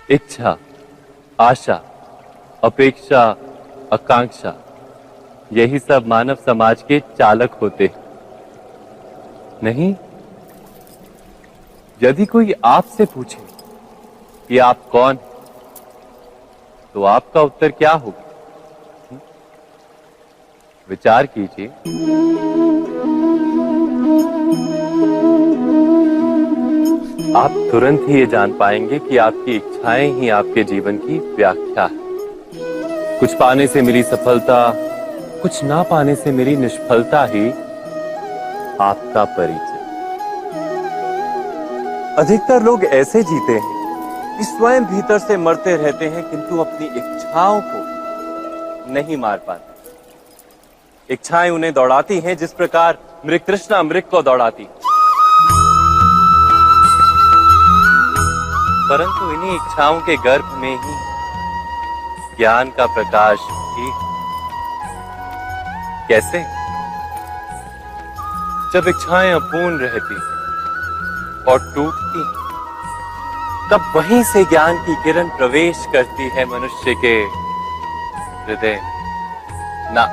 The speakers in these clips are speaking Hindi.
इच्छा, आशा, अपेक्षा, आकांक्षा, यही सब मानव समाज के चालक होते नहीं। यदि कोई आपसे पूछे कि आप कौन, तो आपका उत्तर क्या होगा? विचार कीजिए। आप तुरंत ही ये जान पाएंगे कि आपकी इच्छाएं ही आपके जीवन की व्याख्या है। कुछ पाने से मिली सफलता, कुछ ना पाने से मिली निष्फलता ही आपका परिचय। अधिकतर लोग ऐसे जीते हैं कि स्वयं भीतर से मरते रहते हैं, किंतु अपनी इच्छाओं को नहीं मार पाते। इच्छाएं उन्हें दौड़ाती हैं जिस प्रकार मृग तृष्णा मृग को दौड़ाती। परंतु इन्हीं इच्छाओं के गर्भ में ही ज्ञान का प्रकाश भी। कैसे? जब इच्छाएं अपूर्ण रहती और टूटती, तब वहीं से ज्ञान की किरण प्रवेश करती है मनुष्य के हृदय। ना,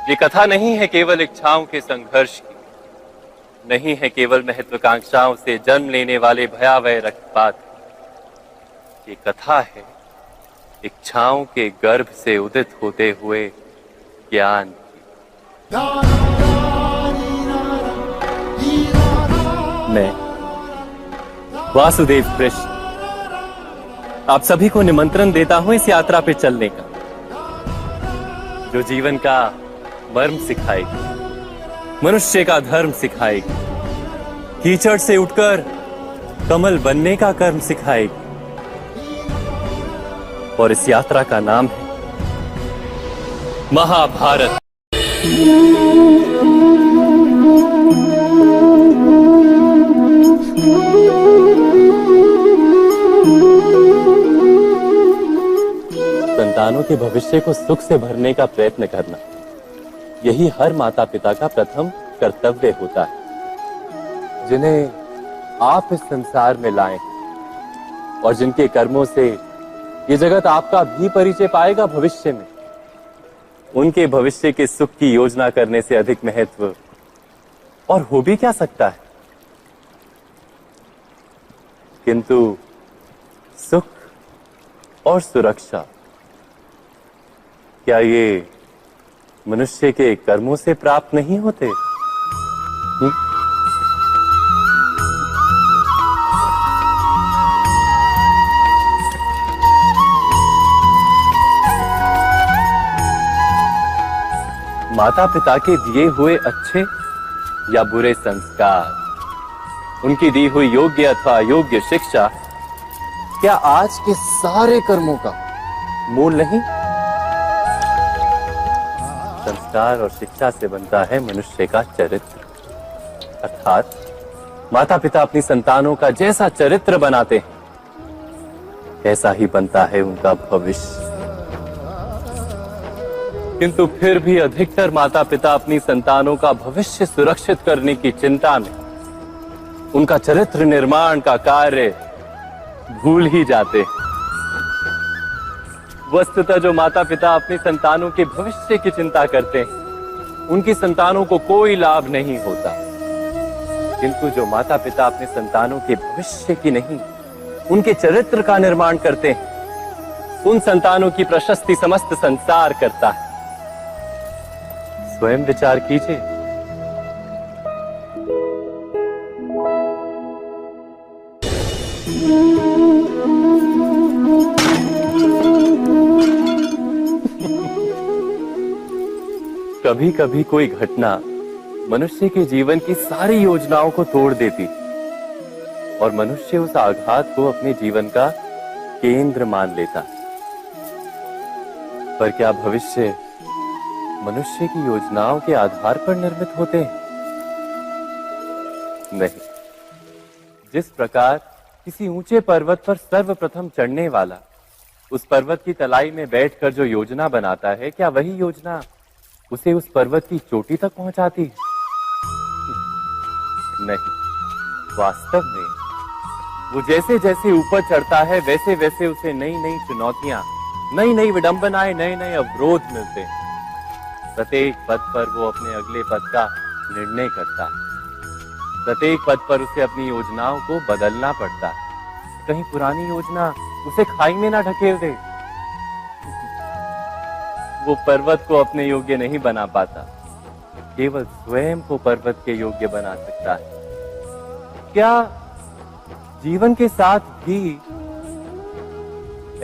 ये कथा नहीं है केवल इच्छाओं के संघर्ष की, नहीं है केवल महत्वाकांक्षाओं से जन्म लेने वाले भयावह रक्तपात। ये कथा है इच्छाओं के गर्भ से उदित होते हुए ज्ञान की। मैं वासुदेव कृष्ण आप सभी को निमंत्रण देता हूं इस यात्रा पे चलने का, जो जीवन का मर्म सिखाएगी, मनुष्य का धर्म सिखाएगी, कीचड़ से उठकर कमल बनने का कर्म सिखाएगी। और इस यात्रा का नाम है महाभारत। संतानों के भविष्य को सुख से भरने का प्रयत्न करना, यही हर माता पिता का प्रथम कर्तव्य होता है, जिन्हें आप इस संसार में लाए और जिनके कर्मों से ये जगत आपका भी परिचय पाएगा भविष्य में। उनके भविष्य के सुख की योजना करने से अधिक महत्व और हो भी क्या सकता है। किंतु सुख और सुरक्षा, क्या ये मनुष्य के कर्मों से प्राप्त नहीं होते? माता पिता के दिए हुए अच्छे या बुरे संस्कार, उनकी दी हुई योग्य अथवा अयोग्य शिक्षा, क्या आज के सारे कर्मों का मूल नहीं? संस्कार और शिक्षा से बनता है मनुष्य का चरित्र। अर्थात माता पिता अपनी संतानों का जैसा चरित्र बनाते हैं, ऐसा ही बनता है उनका भविष्य। किंतु फिर भी अधिकतर माता पिता अपनी संतानों का भविष्य सुरक्षित करने की चिंता में उनका चरित्र निर्माण का कार्य भूल ही जाते हैं। वस्तुतः जो माता पिता अपनी संतानों के भविष्य की चिंता करते हैं, उनकी संतानों को कोई लाभ नहीं होता। किंतु जो माता पिता अपने संतानों के भविष्य की नहीं, उनके चरित्र का निर्माण करते हैं, उन संतानों की प्रशस्ति समस्त संसार करता है। स्वयं विचार कीजिए। कभी कभी कोई घटना मनुष्य के जीवन की सारी योजनाओं को तोड़ देती और मनुष्य उस आघात को अपने जीवन का केंद्र मान लेता। पर क्या भविष्य मनुष्य की योजनाओं के आधार पर निर्मित होते हैं? नहीं। जिस प्रकार किसी ऊंचे पर्वत पर सर्वप्रथम चढ़ने वाला उस पर्वत की तलाई में बैठकर जो योजना बनाता है, क्या वही योजना उसे उस पर्वत की चोटी तक पहुंचाती है? नहीं। वास्तव में वो जैसे जैसे ऊपर चढ़ता है वैसे वैसे उसे नई नई चुनौतियां, नई नई विडंबनाएं, नए नए अवरोध मिलते हैं। प्रत्येक पद पर वो अपने अगले पद का निर्णय करता है। प्रत्येक पद पर उसे अपनी योजनाओं को बदलना पड़ता है। कहीं पुरानी योजना उसे खाई में ना ढकेल दे। वो पर्वत को अपने योग्य नहीं बना पाता, केवल स्वयं को पर्वत के योग्य बना सकता है। क्या जीवन के साथ भी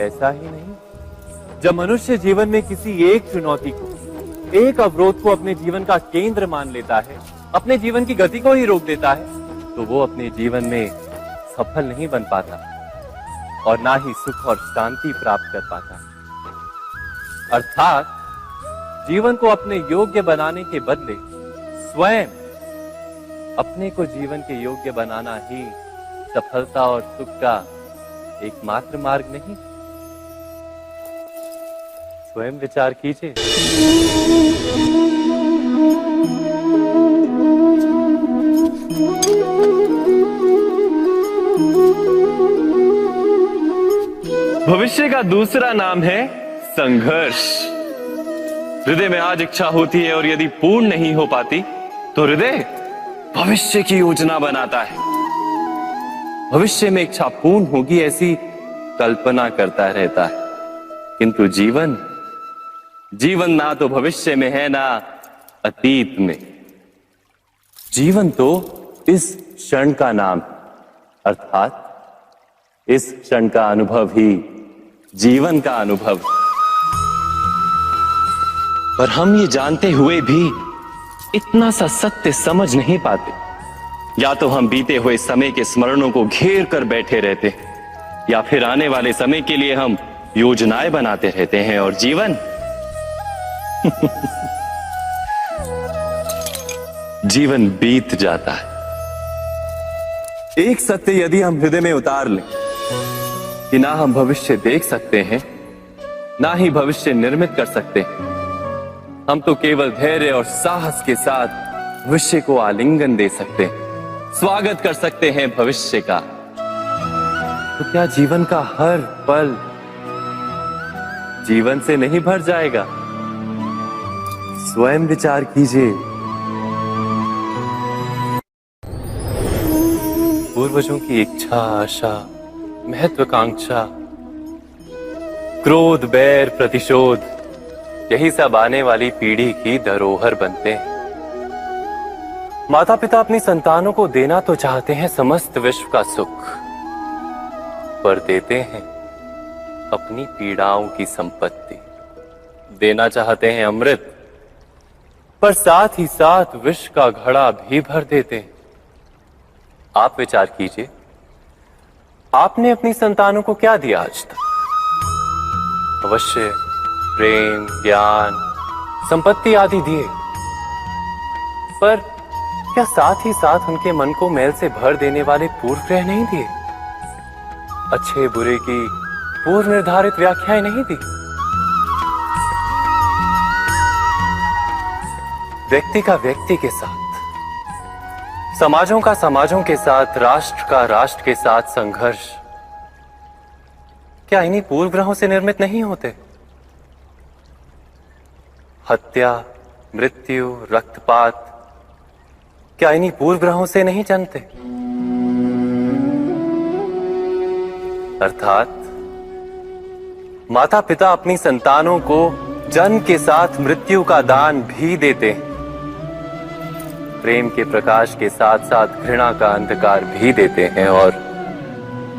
ऐसा ही नहीं? जब मनुष्य जीवन में किसी एक चुनौती को, एक अवरोध को अपने जीवन का केंद्र मान लेता है, अपने जीवन की गति को ही रोक देता है, तो वो अपने जीवन में सफल नहीं बन पाता और ना ही सुख और शांति प्राप्त कर पाता। अर्थात जीवन को अपने योग्य बनाने के बदले स्वयं अपने को जीवन के योग्य बनाना ही सफलता और सुख का एकमात्र मार्ग नहीं। स्वयं विचार कीजिए। भविष्य का दूसरा नाम है संघर्ष। हृदय में आज इच्छा होती है और यदि पूर्ण नहीं हो पाती तो हृदय भविष्य की योजना बनाता है। भविष्य में इच्छा पूर्ण होगी ऐसी कल्पना करता रहता है, किंतु जीवन ना तो भविष्य में है ना अतीत में। जीवन तो इस क्षण का नाम, अर्थात इस क्षण का अनुभव ही जीवन का अनुभव। पर हम ये जानते हुए भी इतना सा सत्य समझ नहीं पाते। या तो हम बीते हुए समय के स्मरणों को घेर कर बैठे रहते हैं, या फिर आने वाले समय के लिए हम योजनाएं बनाते रहते हैं और जीवन जीवन बीत जाता है। एक सत्य यदि हम हृदय में उतार लें कि ना हम भविष्य देख सकते हैं, ना ही भविष्य निर्मित कर सकते हैं, हम तो केवल धैर्य और साहस के साथ भविष्य को आलिंगन दे सकते हैं, स्वागत कर सकते हैं भविष्य का। तो क्या जीवन का हर पल जीवन से नहीं भर जाएगा? स्वयं विचार कीजिए। पूर्वजों की इच्छा, आशा, महत्वाकांक्षा, क्रोध, बैर, प्रतिशोध, यही सब आने वाली पीढ़ी की धरोहर बनते हैं। माता पिता अपनी संतानों को देना तो चाहते हैं समस्त विश्व का सुख, पर देते हैं अपनी पीड़ाओं की संपत्ति। देना चाहते हैं अमृत, पर साथ ही साथ विष का घड़ा भी भर देते हैं। आप विचार कीजिए, आपने अपनी संतानों को क्या दिया आज तक? अवश्य प्रेम, ज्ञान, संपत्ति आदि दिए, पर क्या साथ ही साथ उनके मन को मैल से भर देने वाले पूर्व ग्रह नहीं दिए? अच्छे बुरे की पूर्व निर्धारित व्याख्याएं नहीं दी? व्यक्ति का व्यक्ति के साथ, समाजों का समाजों के साथ, राष्ट्र का राष्ट्र के साथ संघर्ष क्या इन्हीं पूर्व ग्रहों से निर्मित नहीं होते? हत्या, मृत्यु, रक्तपात क्या इन्हीं पूर्व ग्रहों से नहीं जन्मते? अर्थात माता पिता अपनी संतानों को जन्म के साथ मृत्यु का दान भी देते हैं। प्रेम के प्रकाश के साथ साथ घृणा का अंधकार भी देते हैं, और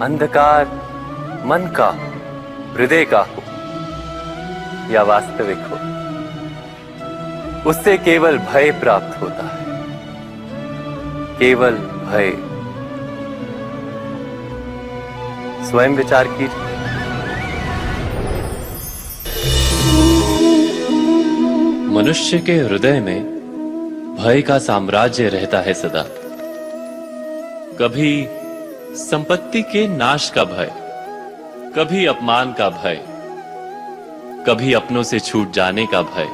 अंधकार मन का, हृदय का हो या वास्तविक हो, उससे केवल भय प्राप्त होता है, केवल भय। स्वयं विचार कीजिए। मनुष्य के हृदय में भय का साम्राज्य रहता है सदा। कभी संपत्ति के नाश का भय, कभी अपमान का भय, कभी अपनों से छूट जाने का भय।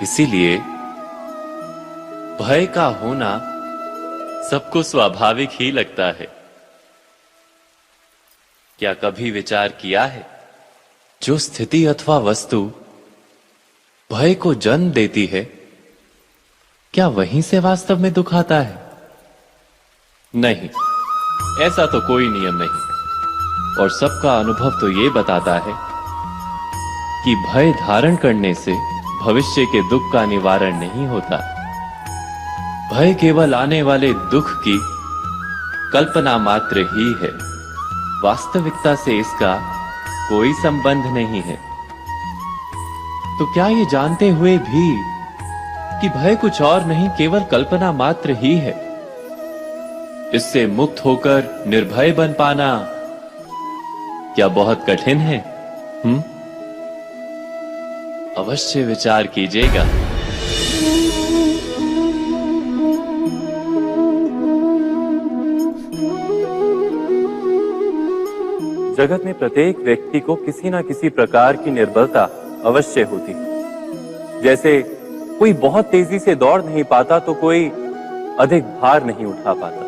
इसीलिए भय का होना सबको स्वाभाविक ही लगता है। क्या कभी विचार किया है, जो स्थिति अथवा वस्तु भय को जन्म देती है, क्या वहीं से वास्तव में दुख आता है? नहीं, ऐसा तो कोई नियम नहीं। और सबका अनुभव तो ये बताता है कि भय धारण करने से भविष्य के दुख का निवारण नहीं होता। भय केवल आने वाले दुख की कल्पना मात्र ही है, वास्तविकता से इसका कोई संबंध नहीं है। तो क्या ये जानते हुए भी कि भय कुछ और नहीं, केवल कल्पना मात्र ही है, इससे मुक्त होकर निर्भय बन पाना क्या बहुत कठिन है? अवश्य विचार कीजिएगा। जगत में प्रत्येक व्यक्ति को किसी ना किसी प्रकार की निर्बलता अवश्य होती है। जैसे कोई बहुत तेजी से दौड़ नहीं पाता तो कोई अधिक भार नहीं उठा पाता,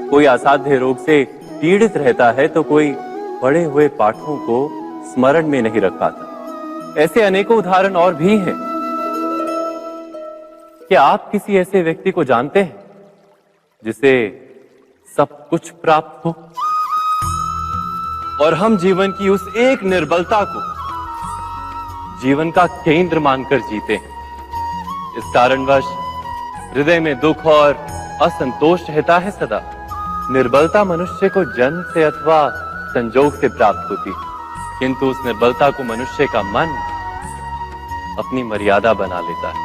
कोई असाध्य रोग से पीड़ित रहता है तो कोई पढ़े हुए पाठों को स्मरण में नहीं रख पाता। ऐसे अनेकों उदाहरण और भी हैं। क्या आप किसी ऐसे व्यक्ति को जानते हैं जिसे सब कुछ प्राप्त हो और हम जीवन की उस एक निर्बलता को जीवन का केंद्र मानकर जीते हैं? इस कारणवश हृदय में दुख और असंतोष रहता है सदा। निर्बलता मनुष्य को जन्म से अथवा संजोग से प्राप्त होती है, किंतु उस निर्बलता को मनुष्य का मन अपनी मर्यादा बना लेता है।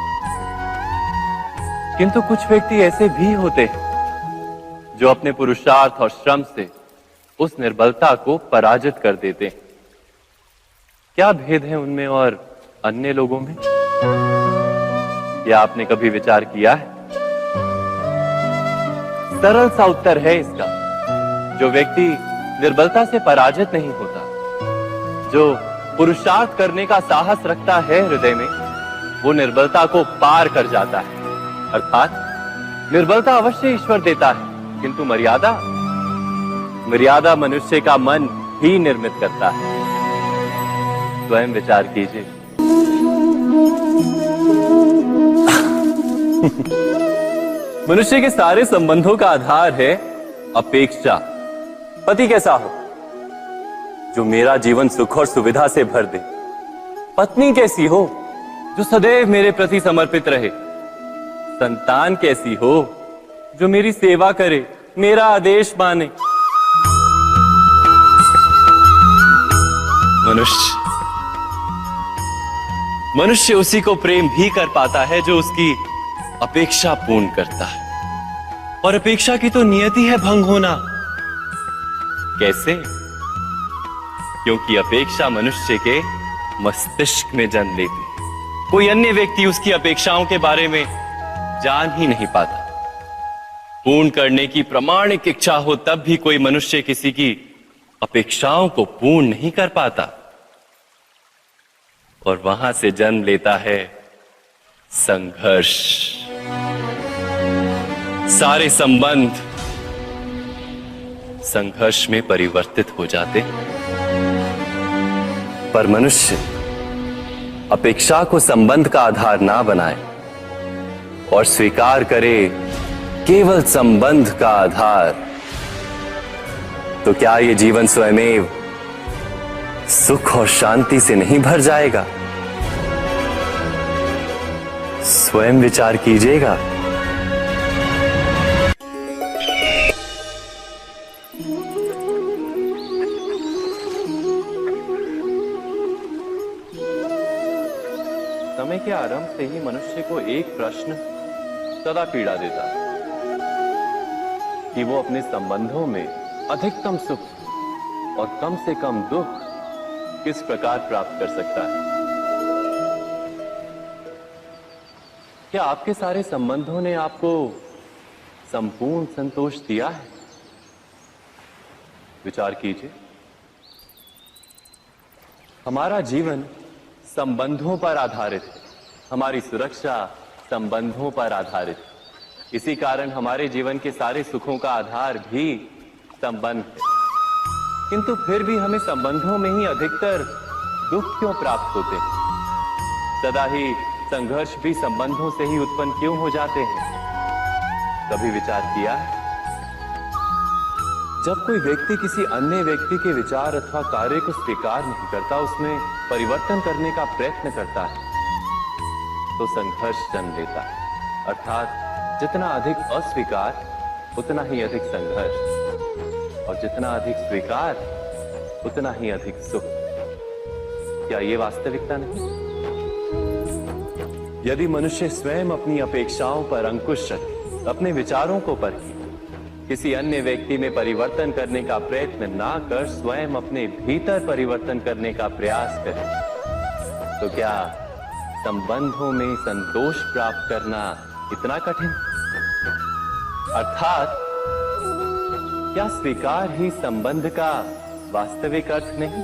किंतु कुछ व्यक्ति ऐसे भी होते हैं जो अपने पुरुषार्थ और श्रम से उस निर्बलता को पराजित कर देते हैं। क्या भेद है उनमें और अन्य लोगों में? क्या आपने कभी विचार किया है? सरल सा उत्तर है इसका। जो व्यक्ति निर्बलता से पराजित नहीं होता, जो पुरुषार्थ करने का साहस रखता है हृदय में, वो निर्बलता को पार कर जाता है। अर्थात निर्बलता अवश्य ईश्वर देता है, किंतु मर्यादा मनुष्य का मन ही निर्मित करता है। स्वयं विचार कीजिए। मनुष्य के सारे संबंधों का आधार है अपेक्षा। पति कैसा हो जो मेरा जीवन सुख और सुविधा से भर दे, पत्नी कैसी हो जो सदैव मेरे प्रति समर्पित रहे, संतान कैसी हो जो मेरी सेवा करे, मेरा आदेश माने। मनुष्य उसी को प्रेम भी कर पाता है जो उसकी अपेक्षा पूर्ण करता है, और अपेक्षा की तो नियति है भंग होना। कैसे? क्योंकि अपेक्षा मनुष्य के मस्तिष्क में जन्म लेती है। कोई अन्य व्यक्ति उसकी अपेक्षाओं के बारे में जान ही नहीं पाता। पूर्ण करने की प्रामाणिक इच्छा हो तब भी कोई मनुष्य किसी की अपेक्षाओं को पूर्ण नहीं कर पाता, और वहां से जन्म लेता है संघर्ष। सारे संबंध संघर्ष में परिवर्तित हो जाते हैं। पर मनुष्य अपेक्षा को संबंध का आधार ना बनाए और स्वीकार करे केवल संबंध का आधार, तो क्या ये जीवन स्वयमेव सुख और शांति से नहीं भर जाएगा? स्वयं विचार कीजिएगा। समय के आरंभ से ही मनुष्य को एक प्रश्न सदा पीड़ा देता है कि वो अपने संबंधों में अधिकतम सुख और कम से कम दुख किस प्रकार प्राप्त कर सकता है। क्या आपके सारे संबंधों ने आपको संपूर्ण संतोष दिया है? विचार कीजिए। हमारा जीवन संबंधों पर आधारित है, हमारी सुरक्षा संबंधों पर आधारित है। इसी कारण हमारे जीवन के सारे सुखों का आधार भी संबंध है। किंतु फिर भी हमें संबंधों में ही अधिकतर दुख क्यों प्राप्त होते हैं? सदा ही संघर्ष भी संबंधों से ही उत्पन्न क्यों हो जाते हैं? कभी विचार किया है? जब कोई व्यक्ति किसी अन्य व्यक्ति के विचार अथवा कार्य को स्वीकार नहीं करता, उसमें परिवर्तन करने का प्रयत्न करता है, तो संघर्ष जन्म लेता है। अर्थात जितना अधिक अस्वीकार उतना ही अधिक संघर्ष, और जितना अधिक स्वीकार उतना ही अधिक सुख। क्या ये वास्तविकता नहीं? यदि मनुष्य स्वयं अपनी अपेक्षाओं पर अंकुश रखे, अपने विचारों को परखे, किसी अन्य व्यक्ति में परिवर्तन करने का प्रयत्न ना कर स्वयं अपने भीतर परिवर्तन करने का प्रयास करे, तो क्या संबंधों में संतोष प्राप्त करना इतना कठिन? अर्थात क्या स्वीकार ही संबंध का वास्तविक अर्थ नहीं?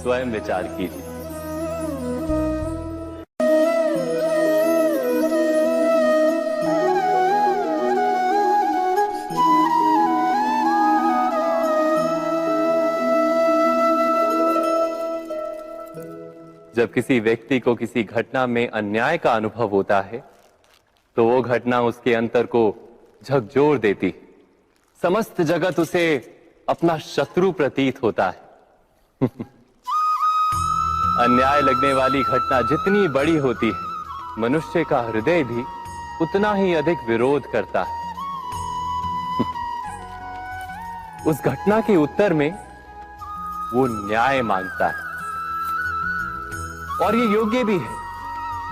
स्वयं विचार कीजिए। जब किसी व्यक्ति को किसी घटना में अन्याय का अनुभव होता है, तो वो घटना उसके अंतर को झकझोर देती। समस्त जगत उसे अपना शत्रु प्रतीत होता है। अन्याय लगने वाली घटना जितनी बड़ी होती है, मनुष्य का हृदय भी उतना ही अधिक विरोध करता है। उस घटना के उत्तर में वो न्याय मांगता है, और ये योग्य भी है।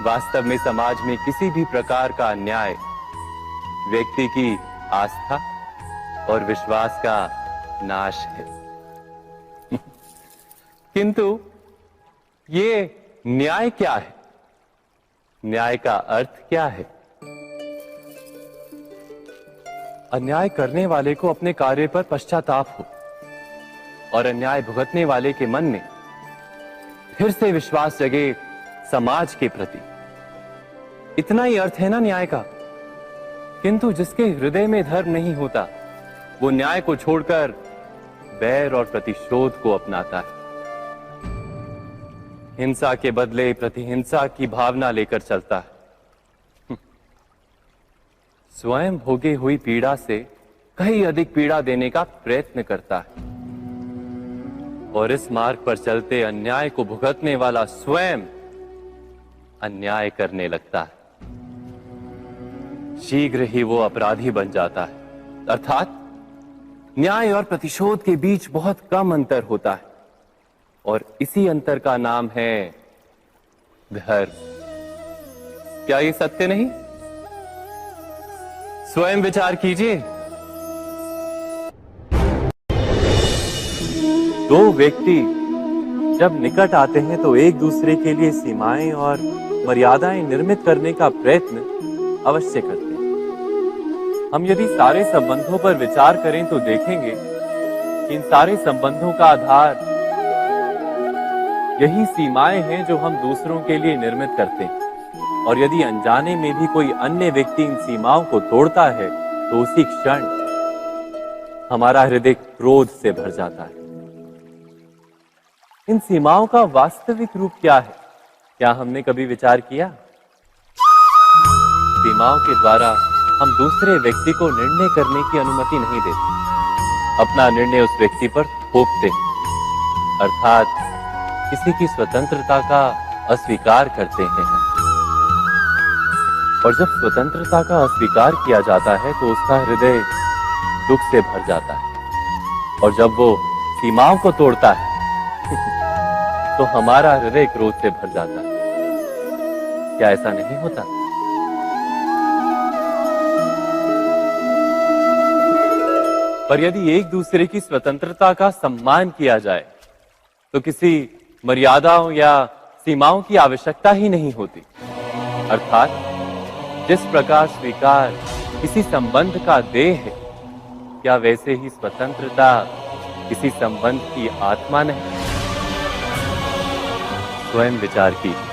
वास्तव में समाज में किसी भी प्रकार का अन्याय व्यक्ति की आस्था और विश्वास का नाश है। किंतु ये न्याय क्या है? न्याय का अर्थ क्या है? अन्याय करने वाले को अपने कार्य पर पश्चाताप हो, और अन्याय भुगतने वाले के मन में फिर से विश्वास जगे समाज के प्रति। इतना ही अर्थ है ना न्याय का। किंतु जिसके हृदय में धर्म नहीं होता, वो न्याय को छोड़कर बैर और प्रतिशोध को अपनाता है। हिंसा के बदले प्रतिहिंसा की भावना लेकर चलता है। स्वयं भोगी हुई पीड़ा से कहीं अधिक पीड़ा देने का प्रयत्न करता है, और इस मार्ग पर चलते अन्याय को भुगतने वाला स्वयं अन्याय करने लगता है। शीघ्र ही वो अपराधी बन जाता है। अर्थात न्याय और प्रतिशोध के बीच बहुत कम अंतर होता है, और इसी अंतर का नाम है धर्म। क्या ये सत्य नहीं? स्वयं विचार कीजिए। दो व्यक्ति जब निकट आते हैं तो एक दूसरे के लिए सीमाएं और मर्यादाएं निर्मित करने का प्रयत्न अवश्य करते हैं। हम यदि सारे संबंधों पर विचार करें तो देखेंगे कि इन सारे संबंधों का आधार यही सीमाएं हैं जो हम दूसरों के लिए निर्मित करते हैं। और यदि अनजाने में भी कोई अन्य व्यक्ति इन सीमाओं को तोड़ता है, तो उसी क्षण हमारा हृदय क्रोध से भर जाता है। इन सीमाओं का वास्तविक रूप क्या है? क्या हमने कभी विचार किया? सीमाओं के द्वारा हम दूसरे व्यक्ति को निर्णय करने की अनुमति नहीं देते, अपना निर्णय उस व्यक्ति पर थोपते हैं। अर्थात किसी की स्वतंत्रता का अस्वीकार करते हैं। और जब स्वतंत्रता का अस्वीकार किया जाता है तो उसका हृदय दुख से भर जाता है, और जब वो सीमाओं को तोड़ता है तो हमारा हृदय क्रोध से भर जाता है। क्या ऐसा नहीं होता? पर यदि एक दूसरे की स्वतंत्रता का सम्मान किया जाए तो किसी मर्यादाओं या सीमाओं की आवश्यकता ही नहीं होती। अर्थात जिस प्रकार स्वीकार किसी संबंध का देह है, क्या वैसे ही स्वतंत्रता किसी संबंध की आत्मा नहीं? स्वयं विचार कीजिए।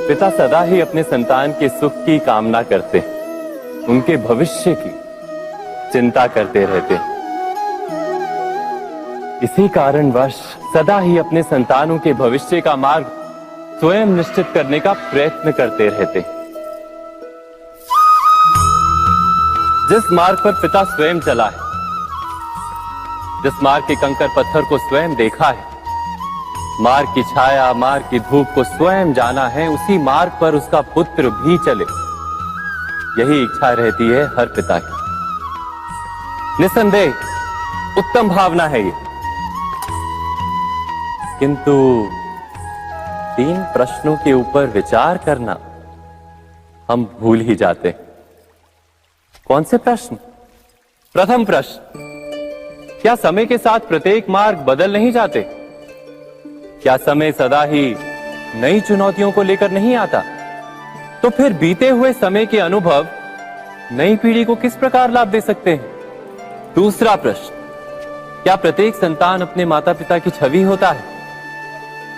पिता सदा ही अपने संतान के सुख की कामना करते हैं, उनके भविष्य की चिंता करते रहते हैं। इसी कारणवश सदा ही अपने संतानों के भविष्य का मार्ग स्वयं निश्चित करने का प्रयत्न करते रहते हैं। जिस मार्ग पर पिता स्वयं चला है, जिस मार्ग के कंकर पत्थर को स्वयं देखा है, मार्ग की छाया, मार्ग की धूप को स्वयं जाना है, उसी मार्ग पर उसका पुत्र भी चले, यही इच्छा रहती है हर पिता की। निसंदेह उत्तम भावना है ये, किंतु 3 प्रश्नों के ऊपर विचार करना हम भूल ही जाते हैं। कौन से प्रश्न? प्रथम प्रश्न, क्या समय के साथ प्रत्येक मार्ग बदल नहीं जाते? क्या समय सदा ही नई चुनौतियों को लेकर नहीं आता? तो फिर बीते हुए समय के अनुभव नई पीढ़ी को किस प्रकार लाभ दे सकते हैं? दूसरा प्रश्न, क्या प्रत्येक संतान अपने माता पिता की छवि होता है?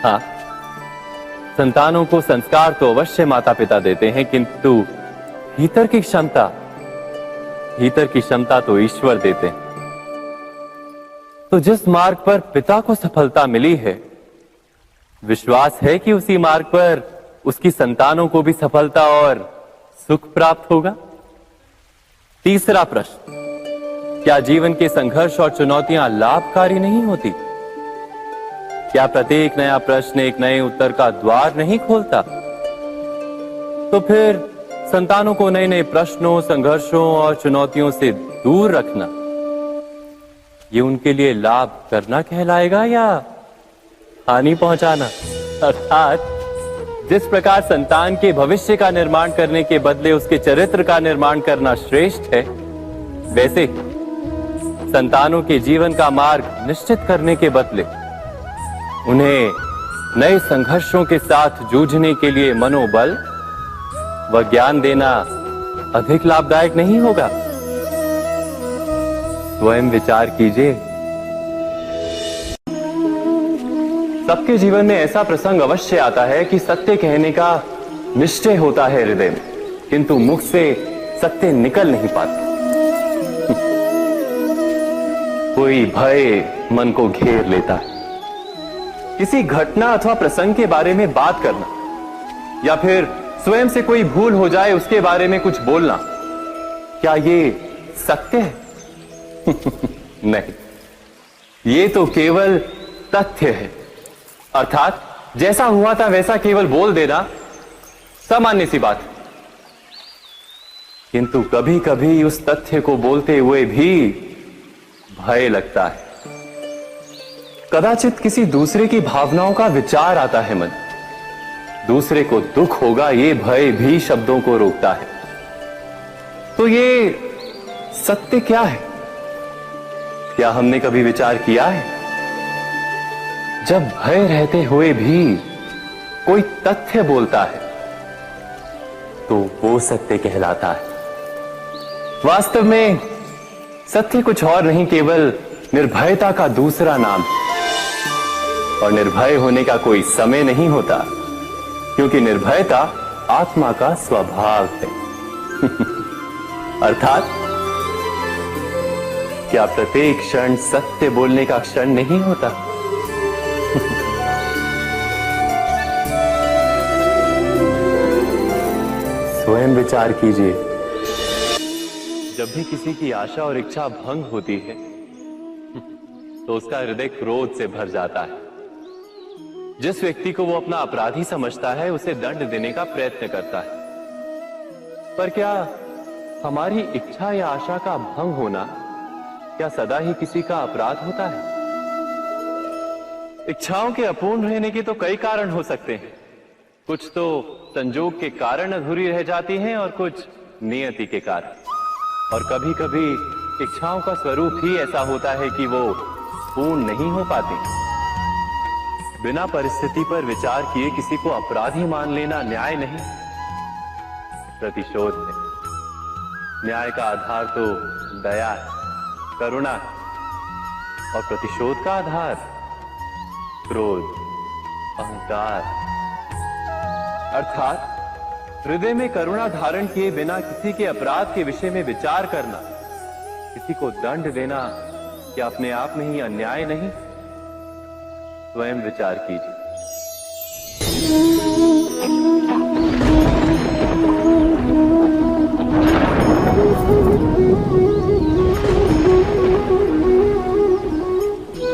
हाँ, संतानों को संस्कार तो अवश्य माता पिता देते हैं, किंतु भीतर की क्षमता तो ईश्वर देते हैं। तो जिस मार्ग पर पिता को सफलता मिली है, विश्वास है कि उसी मार्ग पर उसकी संतानों को भी सफलता और सुख प्राप्त होगा। तीसरा प्रश्न, क्या जीवन के संघर्ष और चुनौतियां लाभकारी नहीं होती? क्या प्रत्येक नया प्रश्न एक नए उत्तर का द्वार नहीं खोलता? तो फिर संतानों को नए नए प्रश्नों, संघर्षों और चुनौतियों से दूर रखना, ये उनके लिए लाभ करना कहलाएगा या हानि पहुंचाना? अर्थात जिस प्रकार संतान के भविष्य का निर्माण करने के बदले उसके चरित्र का निर्माण करना श्रेष्ठ है, वैसे संतानों के जीवन का मार्ग निश्चित करने के बदले उन्हें नए संघर्षों के साथ जूझने के लिए मनोबल व ज्ञान देना अधिक लाभदायक नहीं होगा? स्वयं विचार कीजिए। सबके जीवन में ऐसा प्रसंग अवश्य आता है कि सत्य कहने का निश्चय होता है हृदय में, किंतु मुख से सत्य निकल नहीं पाता। कोई भय मन को घेर लेता है। किसी घटना अथवा प्रसंग के बारे में बात करना या फिर स्वयं से कोई भूल हो जाए उसके बारे में कुछ बोलना, क्या ये सत्य है? नहीं, ये तो केवल तथ्य है। अर्थात जैसा हुआ था वैसा केवल बोल देना सामान्य सी बात है। किंतु कभी कभी उस तथ्य को बोलते हुए भी भय लगता है। कदाचित किसी दूसरे की भावनाओं का विचार आता है मन, दूसरे को दुख होगा, ये भय भी शब्दों को रोकता है। तो ये सत्य क्या है? क्या हमने कभी विचार किया है? जब भय रहते हुए भी कोई तथ्य बोलता है तो वो सत्य कहलाता है। वास्तव में सत्य कुछ और नहीं, केवल निर्भयता का दूसरा नाम है। और निर्भय होने का कोई समय नहीं होता, क्योंकि निर्भयता आत्मा का स्वभाव है। अर्थात क्या प्रत्येक क्षण सत्य बोलने का क्षण नहीं होता? स्वयं विचार कीजिए। जब भी किसी की आशा और इच्छा भंग होती है तो उसका हृदय क्रोध से भर जाता है। जिस व्यक्ति को वो अपना अपराधी समझता है उसे दंड देने का प्रयत्न करता है। पर क्या हमारी इच्छा या आशा का भंग होना क्या सदा ही किसी का अपराध होता है? इच्छाओं के अपूर्ण रहने के तो कई कारण हो सकते हैं। कुछ तो संजोग के कारण अधूरी रह जाती हैं और कुछ नियति के कारण। और कभी कभी इच्छाओं का स्वरूप ही ऐसा होता है कि वो पूर्ण नहीं हो पाती। बिना परिस्थिति पर विचार किए किसी को अपराधी मान लेना न्याय नहीं, प्रतिशोध है। न्याय का आधार तो दया है, करुणा है, और प्रतिशोध का आधार क्रोध, अहंकार। अर्थात हृदय में करुणा धारण किए बिना किसी के अपराध के विषय में विचार करना, किसी को दंड देना क्या अपने आप में ही अन्याय नहीं? स्वयं विचार कीजिए।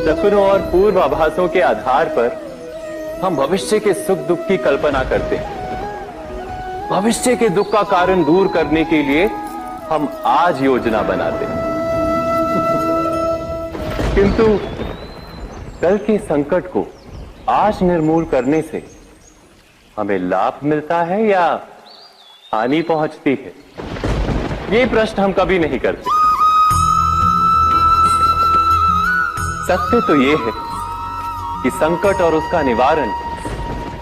सपनों और पूर्वाभासों के आधार पर हम भविष्य के सुख दुख की कल्पना करते हैं। भविष्य के दुख का कारण दूर करने के लिए हम आज योजना बनाते हैं, किंतु कल के संकट को आज निर्मूल करने से हमें लाभ मिलता है या हानि पहुंचती है? ये प्रश्न हम कभी नहीं करते। सत्य तो यह है कि संकट और उसका निवारण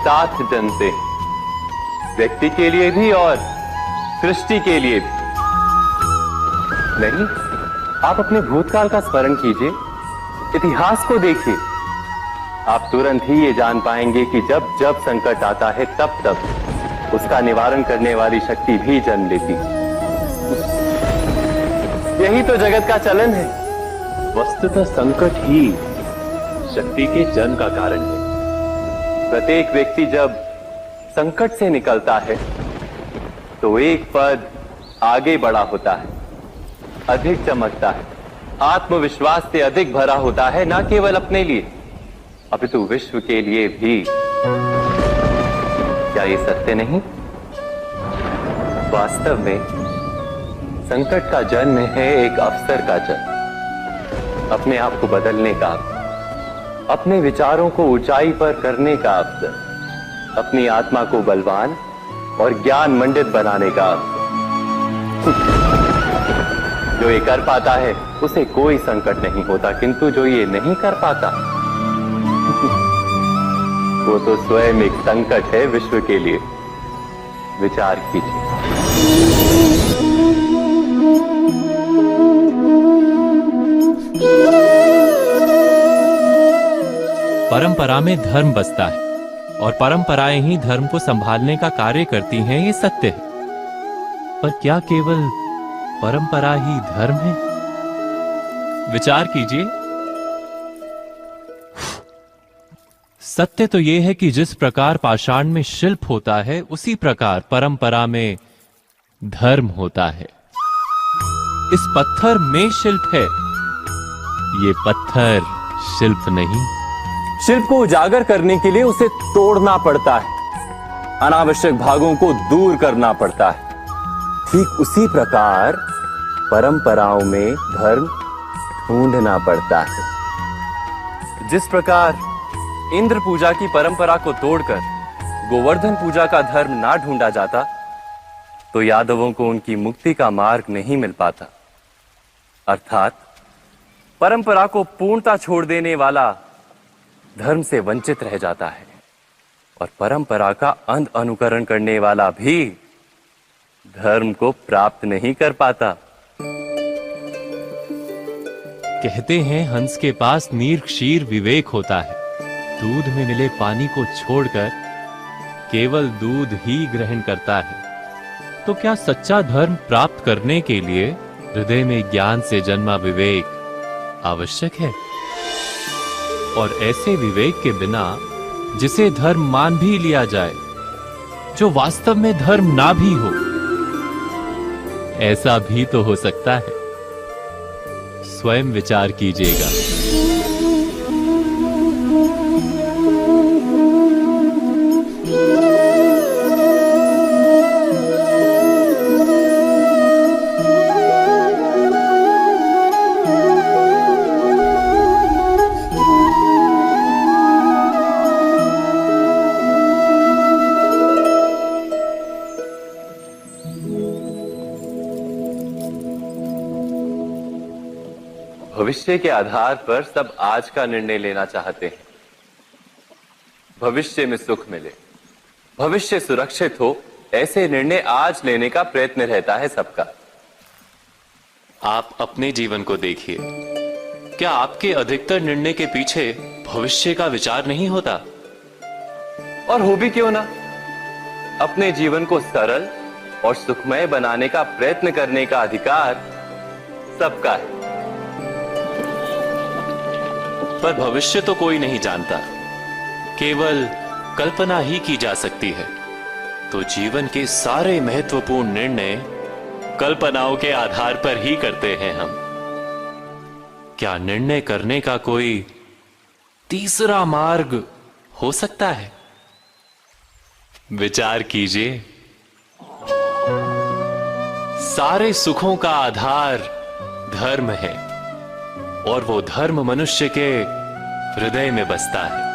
साथ जनते हैं, व्यक्ति के लिए भी और सृष्टि के लिए भी। नहीं, आप अपने भूतकाल का स्मरण कीजिए, इतिहास को देखिए। आप तुरंत ही ये जान पाएंगे कि जब जब संकट आता है तब तब उसका निवारण करने वाली शक्ति भी जन्म लेती है। यही तो जगत का चलन है। वस्तुतः संकट ही शक्ति के जन्म का कारण है। प्रत्येक व्यक्ति जब संकट से निकलता है तो एक पद आगे बढ़ा होता है, अधिक चमकता है, आत्मविश्वास से अधिक भरा होता है, न केवल अपने लिए अपितु विश्व के लिए भी। क्या ये सत्य नहीं? वास्तव में संकट का जन्म है एक अवसर का जन्म, अपने आप को बदलने का अवसर, अपने विचारों को ऊंचाई पर करने का अवसर, अपनी आत्मा को बलवान और ज्ञान मंडित बनाने का अवसर। जो ये कर पाता है उसे कोई संकट नहीं होता, किंतु जो ये नहीं कर पाता वो तो स्वयं एक संकट है विश्व के लिए। विचार कीजिए। परंपरा में धर्म बसता है और परंपराएं ही धर्म को संभालने का कार्य करती हैं, ये सत्य है। पर क्या केवल परंपरा ही धर्म है? विचार कीजिए। सत्य तो यह है कि जिस प्रकार पाषाण में शिल्प होता है उसी प्रकार परंपरा में धर्म होता है। इस पत्थर में शिल्प है, ये पत्थर शिल्प नहीं। शिल्प को उजागर करने के लिए उसे तोड़ना पड़ता है, अनावश्यक भागों को दूर करना पड़ता है। ठीक उसी प्रकार परंपराओं में धर्म ढूंढना पड़ता है। जिस प्रकार इंद्र पूजा की परंपरा को तोड़कर गोवर्धन पूजा का धर्म ना ढूंढा जाता तो यादवों को उनकी मुक्ति का मार्ग नहीं मिल पाता। अर्थात परंपरा को पूर्णता छोड़ देने वाला धर्म से वंचित रह जाता है और परंपरा का अंध अनुकरण करने वाला भी धर्म को प्राप्त नहीं कर पाता। कहते हैं हंस के पास नीर क्षीर विवेक होता है। दूध में मिले पानी को छोड़कर केवल दूध ही ग्रहण करता है। तो क्या सच्चा धर्म प्राप्त करने के लिए हृदय में ज्ञान से जन्मा विवेक आवश्यक है? और ऐसे विवेक के बिना जिसे धर्म मान भी लिया जाए, जो वास्तव में धर्म ना भी हो, ऐसा भी तो हो सकता है। स्वयं विचार कीजिएगा। भविष्य के आधार पर सब आज का निर्णय लेना चाहते हैं। भविष्य में सुख मिले, भविष्य सुरक्षित हो, ऐसे निर्णय आज लेने का प्रयत्न रहता है सबका। आप अपने जीवन को देखिए। क्या आपके अधिकतर निर्णय के पीछे भविष्य का विचार नहीं होता? और हो भी क्यों ना, अपने जीवन को सरल और सुखमय बनाने का प्रयत्न करने का अधिकार सबका है। पर भविष्य तो कोई नहीं जानता, केवल कल्पना ही की जा सकती है। तो जीवन के सारे महत्वपूर्ण निर्णय कल्पनाओं के आधार पर ही करते हैं हम। क्या निर्णय करने का कोई तीसरा मार्ग हो सकता है? विचार कीजिए। सारे सुखों का आधार धर्म है और वो धर्म मनुष्य के हृदय में बसता है।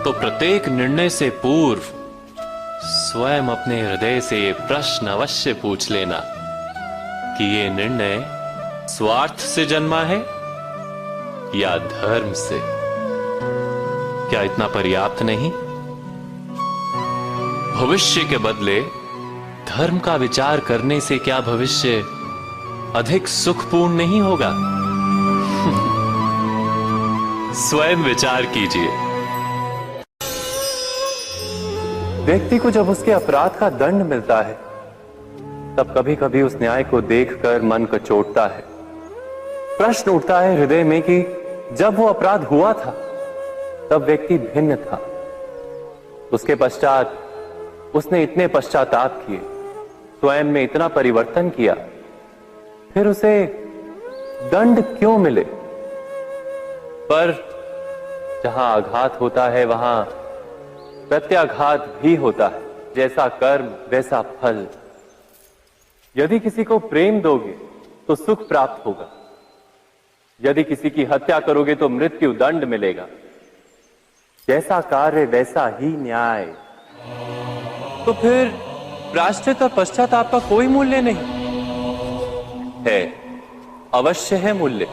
तो प्रत्येक निर्णय से पूर्व स्वयं अपने हृदय से ये प्रश्न अवश्य पूछ लेना कि ये निर्णय स्वार्थ से जन्मा है या धर्म से। क्या इतना पर्याप्त नहीं? भविष्य के बदले धर्म का विचार करने से क्या भविष्य अधिक सुखपूर्ण नहीं होगा? स्वयं विचार कीजिए। व्यक्ति को जब उसके अपराध का दंड मिलता है तब कभी कभी उस न्याय को देखकर मन कचोटता है। प्रश्न उठता है हृदय में कि जब वो अपराध हुआ था तब व्यक्ति भिन्न था। उसके पश्चात उसने इतने पश्चाताप किए, स्वयं में इतना परिवर्तन किया, फिर उसे दंड क्यों मिले? पर जहां आघात होता है वहां प्रत्याघात भी होता है। जैसा कर्म वैसा फल। यदि किसी को प्रेम दोगे तो सुख प्राप्त होगा, यदि किसी की हत्या करोगे तो मृत्यु दंड मिलेगा। जैसा कार्य वैसा ही न्याय। तो फिर प्रायश्चित और पश्चाताप का कोई मूल्य नहीं है? अवश्य है मूल्य।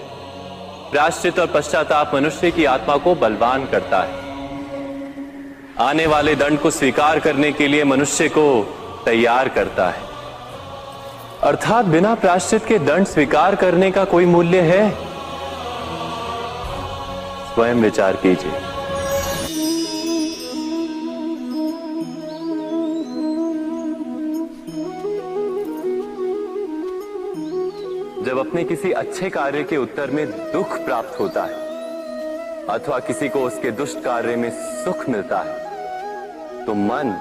प्रायश्चित और पश्चाताप मनुष्य की आत्मा को बलवान करता है, आने वाले दंड को स्वीकार करने के लिए मनुष्य को तैयार करता है। अर्थात बिना प्रायश्चित के दंड स्वीकार करने का कोई मूल्य है? स्वयं विचार कीजिए। जब अपने किसी अच्छे कार्य के उत्तर में दुख प्राप्त होता है अथवा किसी को उसके दुष्ट कार्य में सुख मिलता है तो मन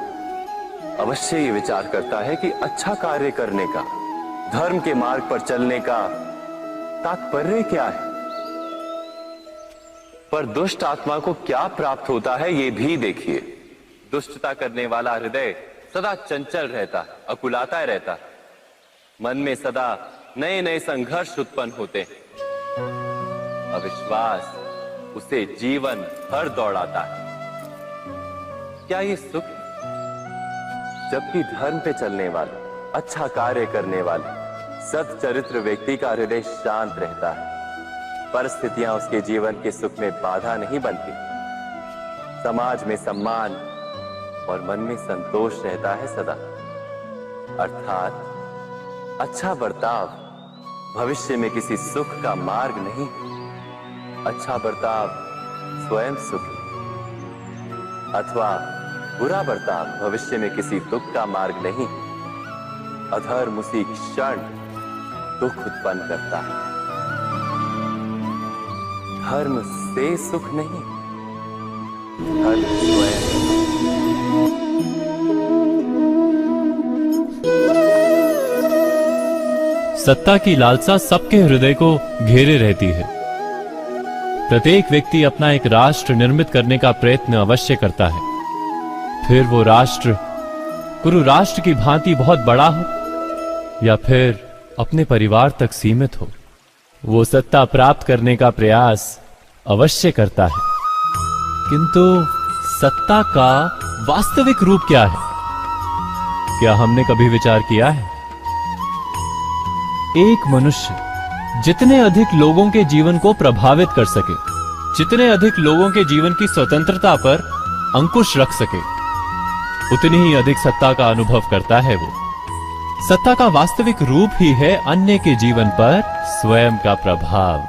अवश्य ये विचार करता है कि अच्छा कार्य करने का, धर्म के मार्ग पर चलने का तात्पर्य क्या है। पर दुष्ट आत्मा को क्या प्राप्त होता है ये भी देखिए। दुष्टता करने वाला हृदय सदा चंचल रहता है, अकुलाता रहता है। मन में सदा नए नए संघर्ष उत्पन्न होते हैं। अविश्वास उसे जीवन भर दौड़ाता है। क्या ये सुख? जबकि धर्म पे चलने वाले, अच्छा कार्य करने वाले, सच्चरित्र व्यक्ति का हृदय शांत रहता है। परिस्थितियां उसके जीवन के सुख में बाधा नहीं बनती। समाज में सम्मान और मन में संतोष रहता है सदा। अर्थात अच्छा बर्ताव भविष्य में किसी सुख का मार्ग नहीं। अच्छा बर्ताव स्वयं सुख अथवा बुरा बर्ताव भविष्य में किसी दुख का मार्ग नहीं। अधर्म उसी क्षण दुख उत्पन्न करता है। धर्म से सुख नहीं, धर्म स्वयं। सत्ता की लालसा सबके हृदय को घेरे रहती है। प्रत्येक व्यक्ति अपना एक राष्ट्र निर्मित करने का प्रयत्न अवश्य करता है। फिर वो राष्ट्र कुरु राष्ट्र की भांति बहुत बड़ा हो या फिर अपने परिवार तक सीमित हो, वो सत्ता प्राप्त करने का प्रयास अवश्य करता है। किंतु सत्ता का वास्तविक रूप क्या है? क्या हमने कभी विचार किया है? एक मनुष्य जितने अधिक लोगों के जीवन को प्रभावित कर सके, जितने अधिक लोगों के जीवन की स्वतंत्रता पर अंकुश रख सके, उतनी ही अधिक सत्ता का अनुभव करता है वो। सत्ता का वास्तविक रूप ही है अन्य के जीवन पर स्वयं का प्रभाव।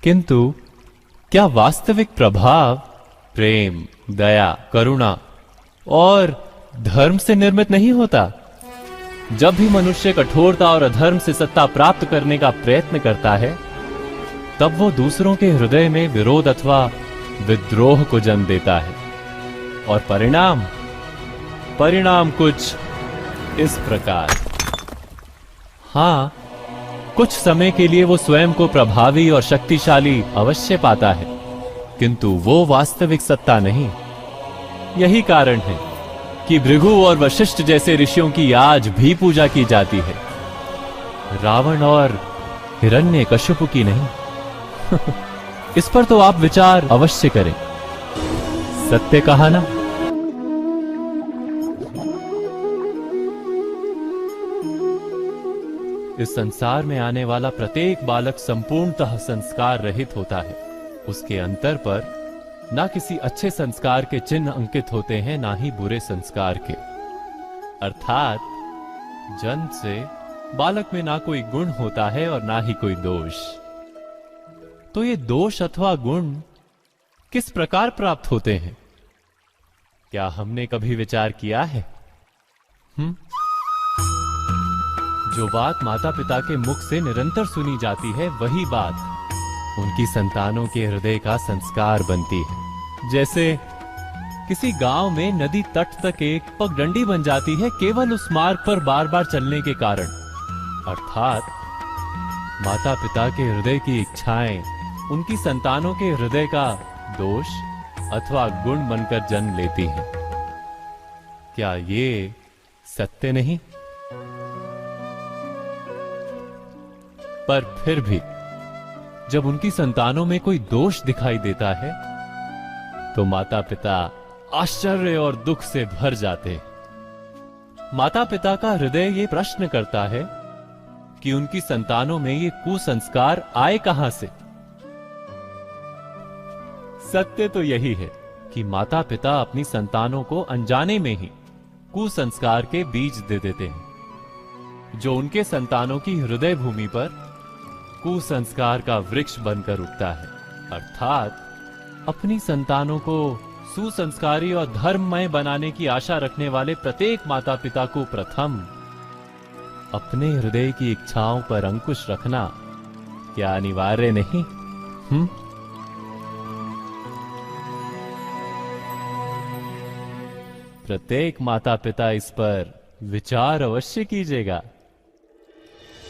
किंतु क्या वास्तविक प्रभाव प्रेम, दया, करुणा और धर्म से निर्मित नहीं होता। जब भी मनुष्य कठोरता और अधर्म से सत्ता प्राप्त करने का प्रयत्न करता है, तब वो दूसरों के हृदय में विरोध अथवा विद्रोह को जन्म देता है। और परिणाम कुछ इस प्रकार। हां, कुछ समय के लिए वो स्वयं को प्रभावी और शक्तिशाली अवश्य पाता है, किंतु वो वास्तविक सत्ता नहीं। यही कारण है कि भृगु और वशिष्ठ जैसे ऋषियों की आज भी पूजा की जाती है, रावण और हिरण्यकशिपु की नहीं। इस पर तो आप विचार अवश्य करें। सत्य कहा ना? इस संसार में आने वाला प्रत्येक बालक संपूर्णतः संस्कार रहित होता है। उसके अंतर पर ना किसी अच्छे संस्कार के चिन्ह अंकित होते हैं, ना ही बुरे संस्कार के। अर्थात जन्म से बालक में ना कोई गुण होता है और ना ही कोई दोष। तो ये दोष अथवा गुण किस प्रकार प्राप्त होते हैं? क्या हमने कभी विचार किया है? जो बात माता पिता के मुख से निरंतर सुनी जाती है, वही बात उनकी संतानों के हृदय का संस्कार बनती है। जैसे किसी गांव में नदी तट तक एक पगडंडी बन जाती है, केवल उस मार्ग पर बार बार चलने के कारण। अर्थात माता पिता के हृदय की इच्छाएं उनकी संतानों के हृदय का दोष अथवा गुण बनकर जन्म लेती हैं। क्या ये सत्य नहीं? पर फिर भी जब उनकी संतानों में कोई दोष दिखाई देता है, तो माता पिता आश्चर्य और दुख से भर जाते हैं। माता पिता का हृदय ये प्रश्न करता है कि उनकी संतानों में ये कुसंस्कार आए कहां से। सत्य तो यही है कि माता पिता अपनी संतानों को अनजाने में ही कुसंस्कार के बीज दे देते हैं, जो उनके संतानों की हृदय भूमि पर कुसंस्कार का वृक्ष बनकर उगता है। अर्थात अपनी संतानों को सुसंस्कारी और धर्ममय बनाने की आशा रखने वाले प्रत्येक माता पिता को प्रथम अपने हृदय की इच्छाओं पर अंकुश रखना क्या अनिवार्य नहीं? प्रत्येक माता पिता इस पर विचार अवश्य कीजिएगा।